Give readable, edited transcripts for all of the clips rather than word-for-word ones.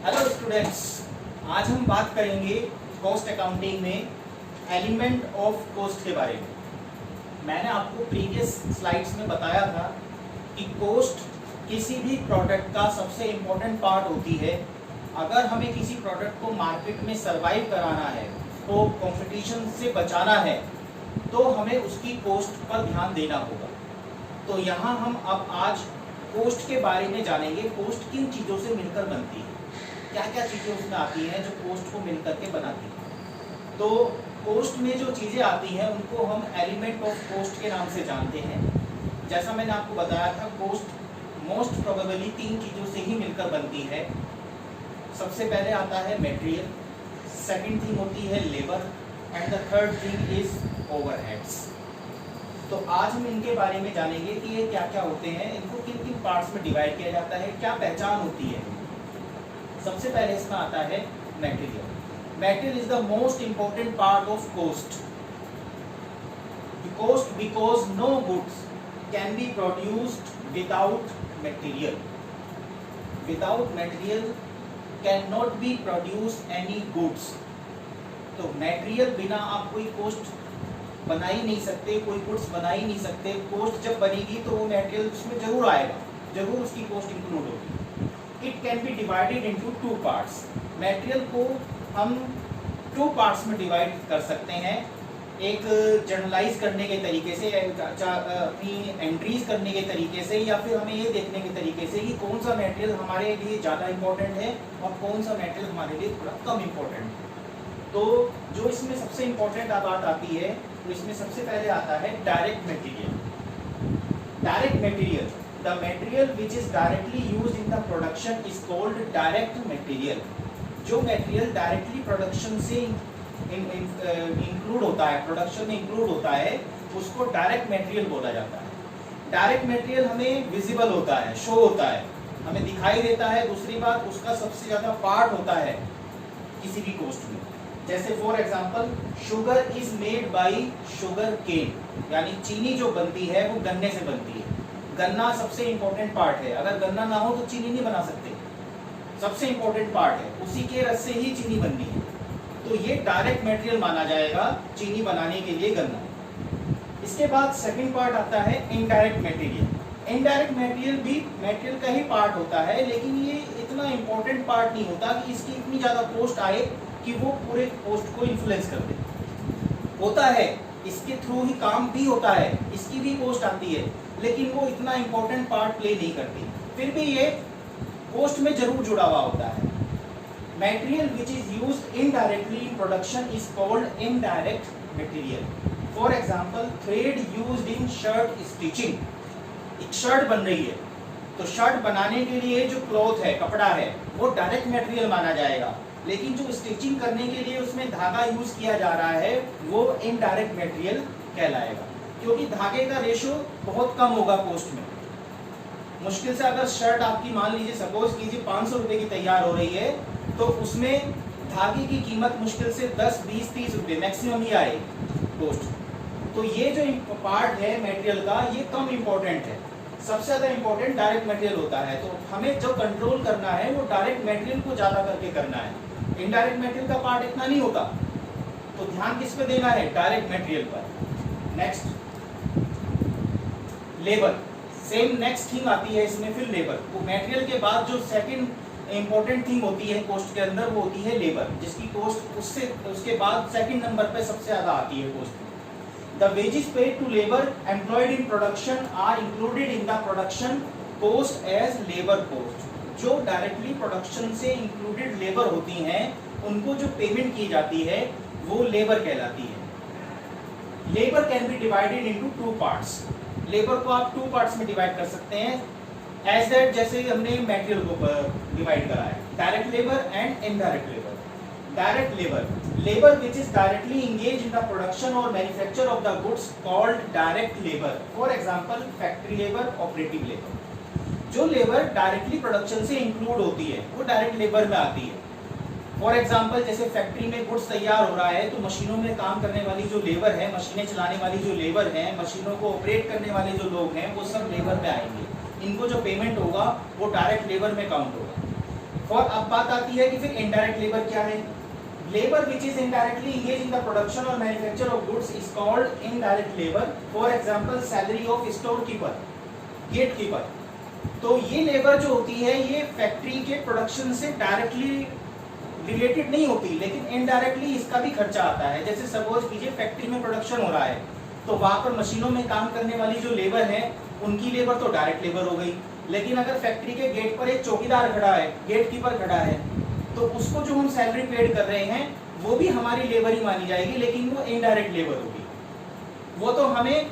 Hello students, आज हम बात करेंगे कॉस्ट अकाउंटिंग में एलिमेंट ऑफ कॉस्ट के बारे में। मैंने आपको प्रीवियस स्लाइड्स में बताया था कि कॉस्ट किसी भी प्रोडक्ट का सबसे इम्पोर्टेंट पार्ट होती है। अगर हमें किसी प्रोडक्ट को मार्केट में सर्वाइव कराना है, तो कंपटीशन से बचाना है, तो हमें उसकी कॉस्ट पर ध्यान देना होगा। तो यहाँ हम अब आज कॉस्ट के बारे में जानेंगे। कॉस्ट किन चीज़ों से मिलकर बनती है, क्या क्या चीज़ें उसमें आती हैं जो कॉस्ट को मिलकर के बनाती हैं। तो कॉस्ट में जो चीज़ें आती हैं उनको हम एलिमेंट ऑफ कॉस्ट के नाम से जानते हैं। जैसा मैंने आपको बताया था, कॉस्ट मोस्ट प्रोबेबली 3 चीज़ों से ही मिलकर बनती है। सबसे पहले आता है मटेरियल, सेकंड थिंग होती है labour, and the third thing is overheads. तो आज हम इनके बारे में जानेंगे कि ये क्या क्या होते हैं, इनको किन किन पार्ट्स में डिवाइड किया जाता है, क्या पहचान होती है। सबसे पहले इसमें आता है material. Material is the most important part of cost because no goods can be produced without material. Without material can not be produce any goods. तो मटेरियल बिना आप कोई कॉस्ट बना ही नहीं सकते, कोई गुड्स बना ही नहीं सकते। कॉस्ट जब बनेगी तो वो मटेरियल उसमें जरूर आएगा, जरूर उसकी कॉस्ट इंक्लूड होगी। It can be divided into 2 parts. Material को हम 2 पार्ट्स में डिवाइड कर सकते हैं। एक जर्नलाइज करने के तरीके से, अपनी एंट्रीज करने के तरीके से, या फिर हमें ये देखने के तरीके से कि कौन सा मटेरियल हमारे लिए ज़्यादा इंपॉर्टेंट है और कौन सा मटेरियल हमारे लिए थोड़ा कम इंपॉर्टेंट है। तो जो इसमें सबसे इम्पोर्टेंट बात आती है, तो इसमें सबसे पहले आता है direct material. Direct material, the material which is directly used in the production is called direct material. जो मटेरियल डायरेक्टली प्रोडक्शन से इंक्लूड होता है, प्रोडक्शन में इंक्लूड होता है, उसको डायरेक्ट मटेरियल बोला जाता है। डायरेक्ट मटेरियल हमें विजिबल होता है, शो होता है, हमें दिखाई देता है। दूसरी बात, उसका सबसे ज्यादा पार्ट होता है किसी भी कॉस्ट में। जैसे for example, sugar is made by sugar cane, यानी चीनी जो बनती है वो गन्ने से बनती है। गन्ना सबसे इंपॉर्टेंट पार्ट है, अगर गन्ना ना हो तो चीनी नहीं बना सकते, सबसे इंपॉर्टेंट पार्ट है, उसी के रस से ही चीनी बननी है। तो ये डायरेक्ट मटेरियल माना जाएगा चीनी बनाने के लिए गन्ना। इसके बाद सेकंड पार्ट आता है इनडायरेक्ट मटेरियल। इनडायरेक्ट मटेरियल भी मटेरियल का ही पार्ट होता है, लेकिन ये इतना इंपॉर्टेंट पार्ट नहीं होता कि इसकी इतनी ज्यादा कॉस्ट आए कि वो पूरे कॉस्ट को इन्फ्लुएंस कर दे। होता है, इसके थ्रू ही काम भी होता है, इसकी भी कॉस्ट आती है, लेकिन वो इतना इंपॉर्टेंट पार्ट प्ले नहीं करती। फिर भी ये कॉस्ट में जरूर जुड़ा हुआ होता है। Material which is used indirectly in production is called indirect material. For example, thread used in shirt stitching. एक शर्ट बन रही है, तो शर्ट बनाने के लिए जो क्लॉथ है, कपड़ा है, वो डायरेक्ट मटेरियल माना जाएगा, लेकिन जो स्टिचिंग करने के लिए उसमें धागा यूज किया जा रहा है वो इनडायरेक्ट मटेरियल कहलाएगा, क्योंकि धागे का रेशो बहुत कम होगा कॉस्ट में। मुश्किल से अगर शर्ट आपकी, मान लीजिए सपोज कीजिए 500 रुपए की तैयार हो रही है, तो उसमें धागे की कीमत मुश्किल से 10, 20, 30 रुपए मैक्सिमम ही आएगी कॉस्ट। तो ये जो पार्ट है मटेरियल का, ये कम इंपॉर्टेंट है। सबसे ज्यादा इंपॉर्टेंट डायरेक्ट मटेरियल होता है। तो हमें जो कंट्रोल करना है वो डायरेक्ट मटेरियल को ज्यादा करके करना है, इनडायरेक्ट मटेरियल का पार्ट इतना नहीं होता। तो ध्यान किस पे देना है? डायरेक्ट मटेरियल पर। Next, labour. Same next thing आती है इसमें फिर लेबर। तो मटेरियल के बाद जो सेकंड इंपॉर्टेंट थिंग होती है कॉस्ट के अंदर, वो होती है लेबर, जिसकी कॉस्ट उसके बाद सेकंड नंबर पे सबसे ज्यादा आती है cost. The wages paid to labor employed in production are included in the production cost as labor cost. जो डायरेक्टली प्रोडक्शन से इंक्लूडेड लेबर होती हैं, उनको जो पेमेंट की जाती है वो लेबर कहलाती है। Labour can be divided into 2 parts. Labour को आप 2 पार्ट्स में डिवाइड कर सकते हैं, एज दैट जैसे हमने मटेरियल को डिवाइड करा है, direct labour and indirect labour. Direct labour, labor which is directly engaged in the production or manufacture of the goods called direct labor. For example, factory labor, operative labor. जो labour directly production से include होती है वो direct labour में आती है। For example, जैसे factory में गुड्स तैयार हो रहा है, तो मशीनों में काम करने वाली जो लेबर है, मशीनें चलाने वाली जो लेबर है, मशीनों को ऑपरेट करने वाले जो लोग हैं, वो सब लेबर में आएंगे। इनको जो पेमेंट होगा वो डायरेक्ट लेबर में काउंट होगा। और अब बात आती है कि फिर इनडायरेक्ट लेबर क्या है। Labour which is indirectly engage in the production और manufacture of goods is called indirect labour. For example salary of store keeper, gate keeper. तो ये लेबर जो होती है ये फैक्ट्री के प्रोडक्शन से डायरेक्टली रिलेटेड नहीं होती, लेकिन इनडायरेक्टली इसका भी खर्चा आता है। जैसे सपोज कीजिए फैक्ट्री में प्रोडक्शन हो रहा है, तो वहां पर मशीनों में काम करने वाली जो लेबर है उनकी लेबर तो डायरेक्ट लेबर हो गई, लेकिन अगर फैक्ट्री के गेट पर एक चौकीदार खड़ा है, गेट कीपर खड़ा है, तो उसको जो हम सैलरी पेड कर रहे हैं वो भी हमारी लेबर ही मानी जाएगी, लेकिन वो इनडायरेक्ट लेबर होगी। वो तो हमें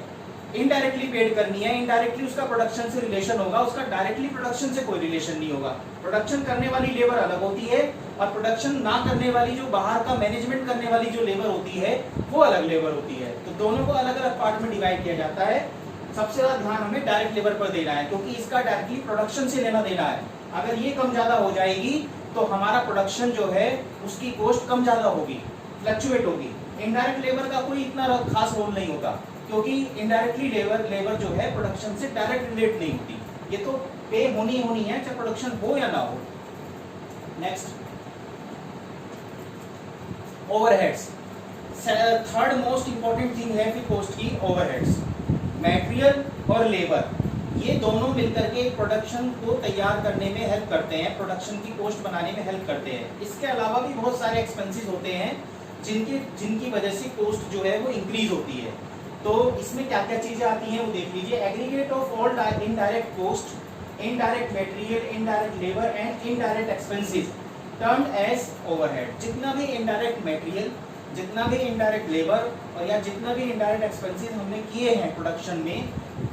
इनडायरेक्टली पेड करनी है, इनडायरेक्टली उसका प्रोडक्शन से रिलेशन होगा, उसका डायरेक्टली प्रोडक्शन से कोई रिलेशन नहीं होगा। प्रोडक्शन करने वाली लेबर अलग होती है और प्रोडक्शन ना करने वाली जो बाहर का मैनेजमेंट करने वाली जो लेबर होती है वो अलग लेबर होती है। तो दोनों को अलग अलग पार्ट में डिवाइड किया जाता है। सबसे ज्यादा ध्यान हमें डायरेक्ट लेबर पर देना है, क्योंकि इसका डायरेक्टली प्रोडक्शन से लेना देना है। अगर ये कम ज्यादा हो जाएगी तो हमारा प्रोडक्शन जो है उसकी कॉस्ट कम ज्यादा होगी, फ्लक्चुएट होगी। इनडायरेक्ट लेबर का कोई इतना खास रोल नहीं होता, क्योंकि इनडायरेक्टली लेबर जो है प्रोडक्शन से डायरेक्ट रिलेट नहीं होती। ये तो पे होनी है, चाहे प्रोडक्शन हो या ना हो। Next, overheads. Third most important thing है फिर कॉस्ट की ओवरहेड्स। मटेरियल और लेबर ये दोनों मिलकर के प्रोडक्शन को तैयार करने में हेल्प करते हैं, प्रोडक्शन की कॉस्ट बनाने में हेल्प करते हैं। इसके अलावा भी बहुत सारे एक्सपेंसेस होते हैं जिनकी वजह से कॉस्ट जो है वो इंक्रीज होती है। तो इसमें क्या क्या चीजें आती हैं वो देख लीजिए। Aggregate of all indirect cost, indirect material, indirect labour and indirect expenses termed as overhead. जितना भी इनडायरेक्ट मटेरियल, जितना भी इनडायरेक्ट लेबर और या जितना भी इनडायरेक्ट एक्सपेंसेस हमने किए हैं प्रोडक्शन में,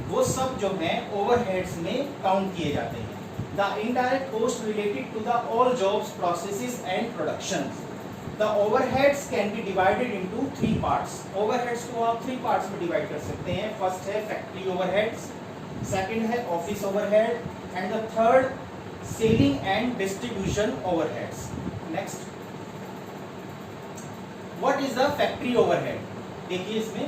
वो सब जो है ओवरहेड्स में काउंट किए जाते हैं। The indirect cost related to the all jobs, processes and productions. The overheads can be divided into 3 parts. Overheads को आप 3 parts में डिवाइड कर सकते हैं। फर्स्ट है फैक्ट्री ओवरहेड्स, सेकंड है office overhead and the third selling and distribution overheads. Next, what is the factory overhead? देखिए इसमें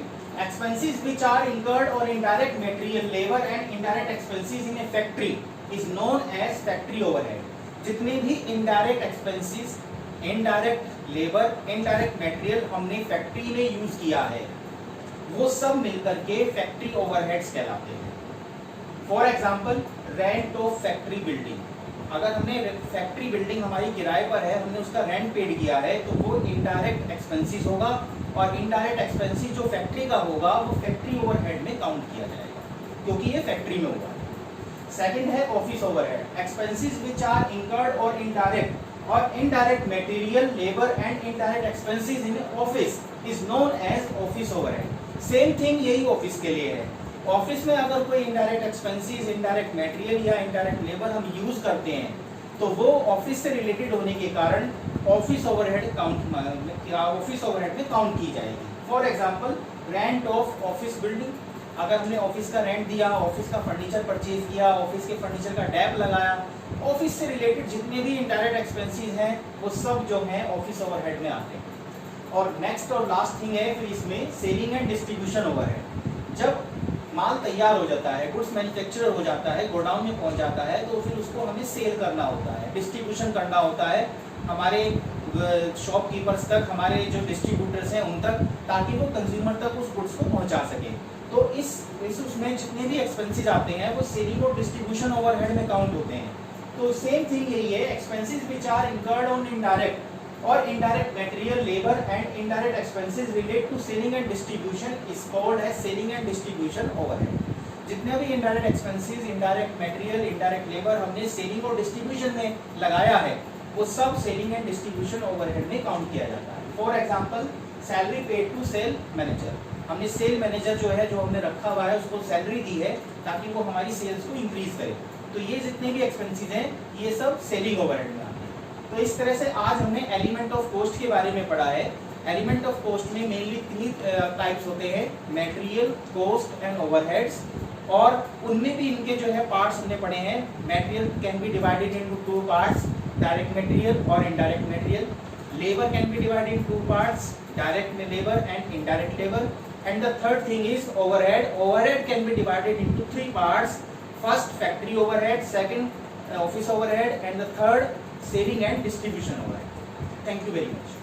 एक्सपेंसेस व्हिच आर इनकर्ड और indirect material, labour and indirect expenses in a factory is known as factory overhead. जितने भी indirect expenses, indirect labour, indirect material हमने factory में use किया है, वो सब मिलकर के फैक्ट्री ओवरहेड्स कहलाते हैं। For example rent of factory building. अगर हमने फैक्ट्री बिल्डिंग हमारी किराए पर है, हमने उसका रेंट पेड किया है, तो वो इनडायरेक्ट एक्सपेंसेस होगा और इनडायरेक्ट एक्सपेंसेस जो फैक्ट्री का होगा वो फैक्ट्री ओवरहेड में काउंट किया जाएगा, क्योंकि ये फैक्ट्री में होगा। सेकंड है office overhead. Expenses which are incurred और indirect material, labor and indirect expenses in office is known as office overhead. Same thing यही ऑफिस के लिए है। ऑफिस में अगर कोई इनडायरेक्ट एक्सपेंसेस, इनडायरेक्ट मटेरियल या इनडायरेक्ट लेबर हम यूज करते हैं, तो वो ऑफिस से रिलेटेड होने के कारण ऑफिस ओवरहेड में काउंट की जाएगी। For example rent of office building. अगर हमने ऑफिस का रेंट दिया, ऑफिस का फर्नीचर परचेज किया, ऑफिस के फर्नीचर का टैब लगाया, ऑफिस से रिलेटेड जितने भी इनडायरेक्ट एक्सपेंसेस हैं वो सब जो हैं ऑफिस ओवरहेड में आते हैं। और नेक्स्ट और लास्ट थिंग है फिर इसमें सेलिंग एंड डिस्ट्रीब्यूशन ओवरहेड। जब माल तैयार हो जाता है, गुड्स मैन्युफैक्चर हो जाता है, गोडाउन में पहुंच जाता है, तो फिर उसको हमें सेल करना होता है, डिस्ट्रीब्यूशन करना होता है हमारे शॉपकीपर्स तक, हमारे जो डिस्ट्रीब्यूटर्स हैं उन तक, ताकि वो कंज्यूमर तक उस गुड्स को पहुंचा सके। तो इस उसमें जितने भी एक्सपेंसेस आते हैं वो सेलिंग और डिस्ट्रीब्यूशन ओवरहेड में काउंट होते हैं। तो सेम थिंग यही है, expenses which are incurred on indirect और indirect material, labour and indirect expenses relate to selling and distribution is called as selling and distribution overhead. जितने भी indirect expenses, indirect material, indirect labour हमने selling और distribution में लगाया है, वो सब सेलिंग एंड डिस्ट्रीब्यूशन ओवरहेड में काउंट किया जाता है। For example salary paid to sale manager. हमने सेल मैनेजर जो है, जो हमने रखा हुआ है, उसको सैलरी दी है ताकि वो हमारी सेल्स को इंक्रीज करे। तो ये जितने भी एक्सपेंसेस हैं ये सब सेलिंग ओवरहेड में आते हैं। तो इस तरह से आज हमने एलिमेंट ऑफ कॉस्ट के बारे में पढ़ा है। एलिमेंट ऑफ कॉस्ट में मेनली 3 टाइप्स होते हैं, मटेरियल, कॉस्ट एंड ओवरहेड्स। और उनमें भी इनके जो है पार्ट्स हमने पढ़े हैं। Material can be divided into 2 parts, direct material और indirect material. Labour can be divided in 2 parts, direct labour and indirect labour. And the third thing is overhead. Overhead can be divided into 3 parts. First factory overhead, second office overhead, and the third saving and distribution हो रहा है। Thank you very much.